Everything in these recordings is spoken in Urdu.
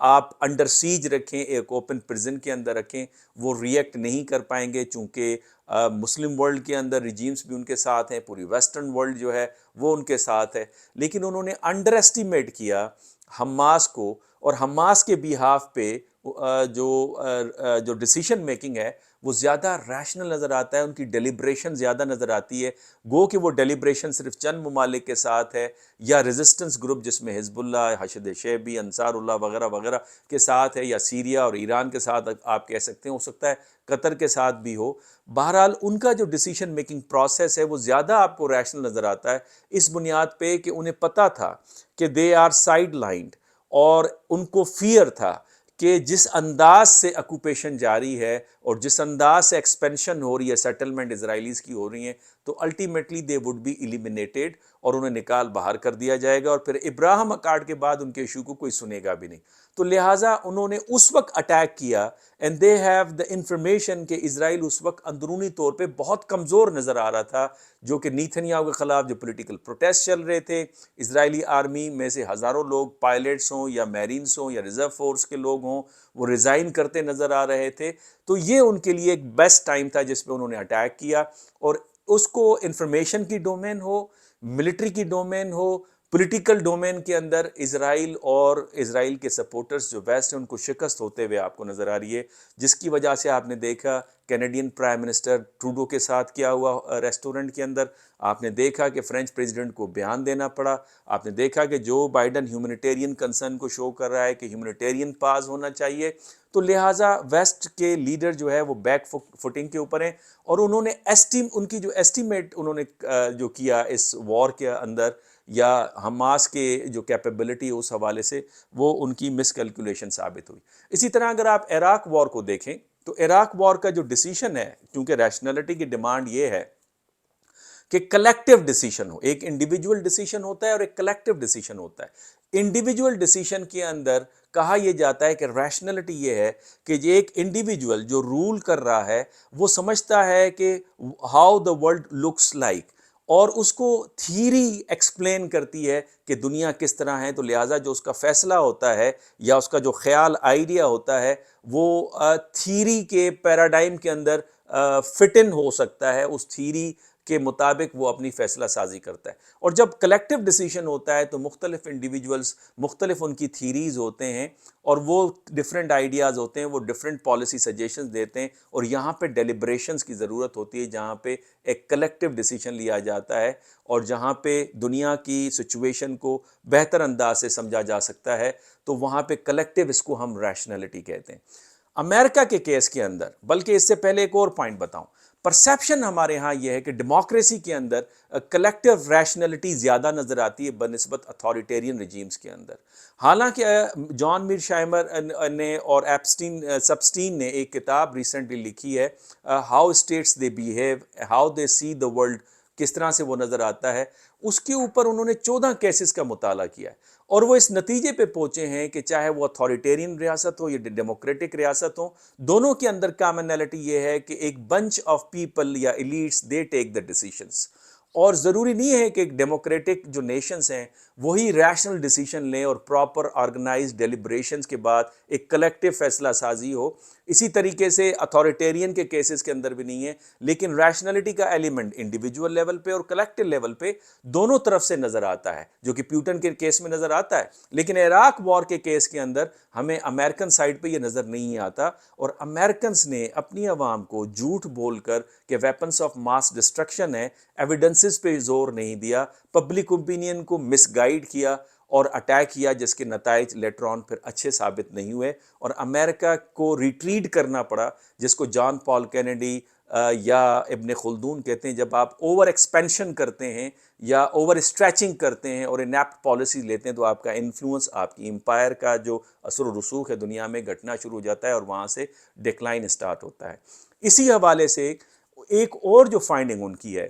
آپ انڈر سیج رکھیں، ایک اوپن پرزن کے اندر رکھیں، وہ ریئیکٹ نہیں کر پائیں گے، چونکہ مسلم ورلڈ کے اندر ریجیمز بھی ان کے ساتھ ہیں، پوری ویسٹرن ورلڈ جو ہے وہ ان کے ساتھ ہے، لیکن انہوں نے انڈر ایسٹیمیٹ کیا حماس کو، اور حماس کے بیہاف پہ جو ڈیسیشن میکنگ ہے وہ زیادہ ریشنل نظر آتا ہے، ان کی ڈیلیبریشن زیادہ نظر آتی ہے، گو کہ وہ ڈیلیبریشن صرف چند ممالک کے ساتھ ہے، یا ریزسٹنس گروپ جس میں حزب اللہ، حشد شعبی، انصار اللہ وغیرہ وغیرہ کے ساتھ ہے، یا سیریا اور ایران کے ساتھ آپ کہہ سکتے ہیں، ہو سکتا ہے قطر کے ساتھ بھی ہو۔ بہرحال ان کا جو ڈیسیشن میکنگ پروسیس ہے وہ زیادہ آپ کو ریشنل نظر آتا ہے، اس بنیاد پہ کہ انہیں پتہ تھا کہ دے آر سائیڈ لائنڈ، اور ان کو فیئر تھا کہ جس انداز سے اکوپیشن جاری ہے اور جس انداز سے ایکسپینشن ہو رہی ہے، سیٹلمنٹ اسرائیلیز کی ہو رہی ہیں، تو ultimately they would be eliminated, اور انہیں نکال باہر کر دیا جائے گا، اور پھر ابراہم اکارڈ کے بعد ان کے ایشو کو کوئی سنے گا بھی نہیں۔ تو لہٰذا انہوں نے اس وقت اٹیک کیا، and they have the information کہ اسرائیل اس وقت اندرونی طور پہ بہت کمزور نظر آ رہا تھا، جو کہ نیتنیاہو کے خلاف جو پولیٹیکل پروٹیسٹ چل رہے تھے، اسرائیلی آرمی میں سے ہزاروں لوگ پائلٹس ہوں یا میرینز ہوں یا ریزرو فورس کے لوگ ہوں، وہ ریزائن کرتے نظر آ رہے تھے، تو یہ ان کے لیے ایک بیسٹ ٹائم تھا جس پہ انہوں نے اٹیک کیا، اور اس کو انفارمیشن کی ڈومین ہو، ملٹری کی ڈومین ہو، پولیٹیکل ڈومین کے اندر اسرائیل اور اسرائیل کے سپورٹرز جو ویسٹ ہیں ان کو شکست ہوتے ہوئے آپ کو نظر آ رہی ہے، جس کی وجہ سے آپ نے دیکھا کینیڈین پرائم منسٹر ٹروڈو کے ساتھ کیا ہوا ریسٹورنٹ کے اندر، آپ نے دیکھا کہ فرینچ پریزیڈنٹ کو بیان دینا پڑا، آپ نے دیکھا کہ جو بائیڈن ہیومنیٹیرین کنسرن کو شو کر رہا ہے کہ ہیومنیٹیرین پاز ہونا چاہیے، تو لہٰذا ویسٹ کے لیڈر جو ہے وہ بیک فوٹنگ کے اوپر ہیں، اور انہوں نے ان کی جو ایسٹیمیٹ انہوں نے جو کیا اس وار کے اندر، یا حماس کے جو کیپیبلٹی اس حوالے سے، وہ ان کی مس کیلکولیشن ثابت ہوئی۔ اسی طرح اگر آپ عراق وار کو دیکھیں تو عراق وار کا جو ڈیسیشن ہے، کیونکہ ریشنلٹی کی ڈیمانڈ یہ ہے کہ کلیکٹیو ڈیسیشن ہو، ایک انڈیویجول ڈیسیشن ہوتا ہے اور ایک کلیکٹیو ڈیسیشن ہوتا ہے۔ انڈیویجول ڈیسیشن کے اندر کہا یہ جاتا ہے کہ ریشنلٹی یہ ہے کہ یہ ایک انڈیویجول جو رول کر رہا ہے وہ سمجھتا ہے کہ how the world looks like, اور اس کو تھیری ایکسپلین کرتی ہے کہ دنیا کس طرح ہے، تو لہٰذا جو اس کا فیصلہ ہوتا ہے یا اس کا جو خیال آئیڈیا ہوتا ہے وہ تھیری کے پیراڈائم کے اندر فٹ ان ہو سکتا ہے، اس تھیری کے مطابق وہ اپنی فیصلہ سازی کرتا ہے۔ اور جب کلیکٹیو ڈیسیشن ہوتا ہے تو مختلف انڈیویجولز، مختلف ان کی تھیریز ہوتے ہیں، اور وہ ڈیفرنٹ آئیڈیاز ہوتے ہیں، وہ ڈیفرنٹ پالیسی سجیشنز دیتے ہیں، اور یہاں پہ ڈیلیبریشنز کی ضرورت ہوتی ہے، جہاں پہ ایک کلیکٹیو ڈیسیشن لیا جاتا ہے، اور جہاں پہ دنیا کی سچویشن کو بہتر انداز سے سمجھا جا سکتا ہے، تو وہاں پہ کلیکٹیو، اس کو ہم ریشنلٹی کہتے ہیں۔ امریکہ کے کیس کے اندر، بلکہ اس سے پہلے ایک اور پوائنٹ بتاؤں، پرسیپشن ہمارے ہاں یہ ہے کہ ڈیموکریسی کے اندر کلیکٹیو ریشنلٹی زیادہ نظر آتی ہے بنسبت اتھارٹیرین رجیمز کے اندر۔ حالانکہ جان میر شائمر نے اور سبسٹین نے ایک کتاب ریسنٹلی لکھی ہے، how states they behave, how they see the world, کس طرح سے وہ نظر آتا ہے، اس کے اوپر انہوں نے 14 کیسز کا مطالعہ کیا ہے، اور وہ اس نتیجے پہ پہنچے ہیں کہ چاہے وہ اتھارٹیرین ریاست ہو یا ڈیموکریٹک ریاست ہو، دونوں کے اندر کامنالٹی یہ ہے کہ ایک بنچ آف پیپل یا ایلیٹس دے ٹیک دا ڈیسیشنز، اور ضروری نہیں ہے کہ ایک ڈیموکریٹک جو نیشنز ہیں وہی ریشنل ڈیسیشن لیں اور پراپر آرگنائز ڈیلیبریشنز کے بعد ایک کلیکٹیو فیصلہ سازی ہو۔ اسی طریقے سے اتھارٹیرین کے کیسز کے اندر بھی نہیں ہے، لیکن ریشنلٹی کا ایلیمنٹ انڈیویجول لیول پہ اور کلیکٹیو لیول پہ دونوں طرف سے نظر آتا ہے، جو کہ پیوٹن کے کیس میں نظر آتا ہے، لیکن عراق وار کے کیس کے اندر ہمیں امریکن سائڈ پہ یہ نظر نہیں آتا، اور امریکنز نے اپنی عوام کو جھوٹ بول کر کہ ویپنز آف ماس ڈسٹرکشن ہے، ایویڈنسز پہ زور نہیں دیا، پبلک اوپینین کو مس گائیڈ کیا اور اٹیک کیا، جس کے نتائج لیٹر آن پھر اچھے ثابت نہیں ہوئے، اور امریکہ کو ریٹریٹ کرنا پڑا، جس کو جان پال کینیڈی یا ابن خلدون کہتے ہیں، جب آپ اوور ایکسپینشن کرتے ہیں یا اوور اسٹریچنگ کرتے ہیں اور انیپٹ پالیسیز لیتے ہیں، تو آپ کا انفلوئنس، آپ کی امپائر کا جو اثر و رسوخ ہے دنیا میں گھٹنا شروع ہو جاتا ہے، اور وہاں سے ڈیکلائن اسٹارٹ ہوتا ہے۔ اسی حوالے سے ایک اور جو فائنڈنگ ان کی ہے،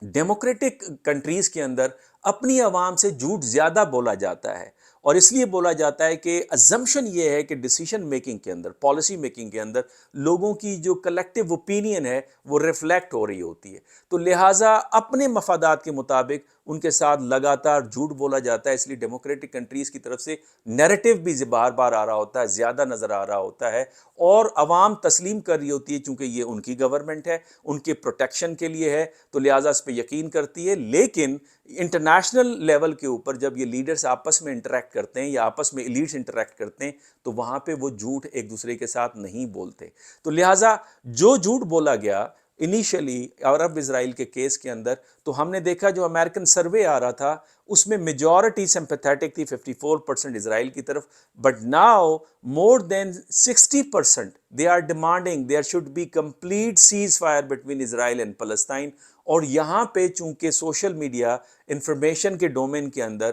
ڈیموکریٹک کنٹریز کے اندر اپنی عوام سے جھوٹ زیادہ بولا جاتا ہے، اور اس لیے بولا جاتا ہے کہ ازمپشن یہ ہے کہ ڈیسیشن میکنگ کے اندر، پالیسی میکنگ کے اندر لوگوں کی جو کلیکٹیو اوپینین ہے وہ ریفلیکٹ ہو رہی ہوتی ہے، تو لہٰذا اپنے مفادات کے مطابق ان کے ساتھ لگاتار جھوٹ بولا جاتا ہے۔ اس لیے ڈیموکریٹک کنٹریز کی طرف سے نیریٹو بھی بار بار آ رہا ہوتا ہے، زیادہ نظر آ رہا ہوتا ہے، اور عوام تسلیم کر رہی ہوتی ہے چونکہ یہ ان کی گورنمنٹ ہے، ان کے پروٹیکشن کے لیے ہے، تو لہٰذا اس پہ یقین کرتی ہے۔ لیکن انٹرنیشنل لیول کے اوپر جب یہ لیڈرز آپس میں انٹریکٹ کرتے ہیں یا آپس میں ایلیٹس انٹریکٹ کرتے ہیں تو وہاں پہ وہ جھوٹ ایک دوسرے کے ساتھ نہیں بولتے، تو لہٰذا جو جھوٹ بولا گیا انیشلی عرب اسرائیل کے کیس کے اندر، تو ہم نے دیکھا جو امریکن سروے آ رہا تھا اس میں میجورٹی سمپیتھیٹک تھی 54% اسرائیل کی طرف، but now more than 60% they are demanding there should be complete ceasefire between Israel and فلسطین۔ اور یہاں پہ چونکہ سوشل میڈیا انفارمیشن کے ڈومین کے اندر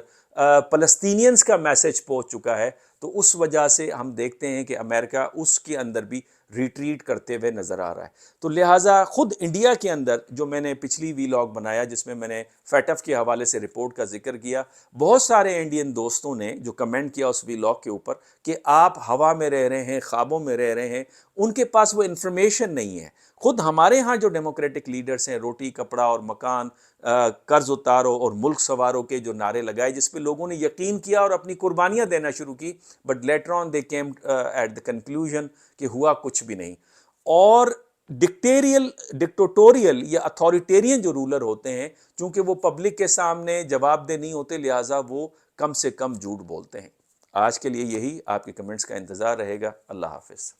فلسطینینز کا میسج پہنچ چکا ہے، تو اس وجہ سے ہم دیکھتے ہیں کہ امریکہ اس کے اندر بھی ریٹریٹ کرتے ہوئے نظر آ رہا ہے۔ تو لہٰذا خود انڈیا کے اندر جو میں نے پچھلی وی لاگ بنایا جس میں نے فیٹف کے حوالے سے رپورٹ کا ذکر کیا، بہت سارے انڈین دوستوں نے جو کمنٹ کیا اس وی لاگ کے اوپر کہ آپ ہوا میں رہ رہے ہیں، خوابوں میں رہ رہے ہیں، ان کے پاس وہ انفارمیشن نہیں ہے۔ خود ہمارے ہاں جو ڈیموکریٹک لیڈرز ہیں، روٹی کپڑا اور مکان، قرض اتارو اور ملک سنوارو کے جو نعرے لگائے جس پہ لوگوں نے یقین کیا اور اپنی قربانیاں دینا شروع کی، but later on they came at the conclusion کہ ہوا کچھ بھی نہیں۔ اور ڈکٹیٹوریل یا اتھارٹیرین جو رولر ہوتے ہیں چونکہ وہ پبلک کے سامنے جواب دہ نہیں ہوتے، لہٰذا وہ کم سے کم جھوٹ بولتے ہیں۔ آج کے لیے یہی، آپ کے کمنٹس کا انتظار رہے گا۔ اللہ حافظ۔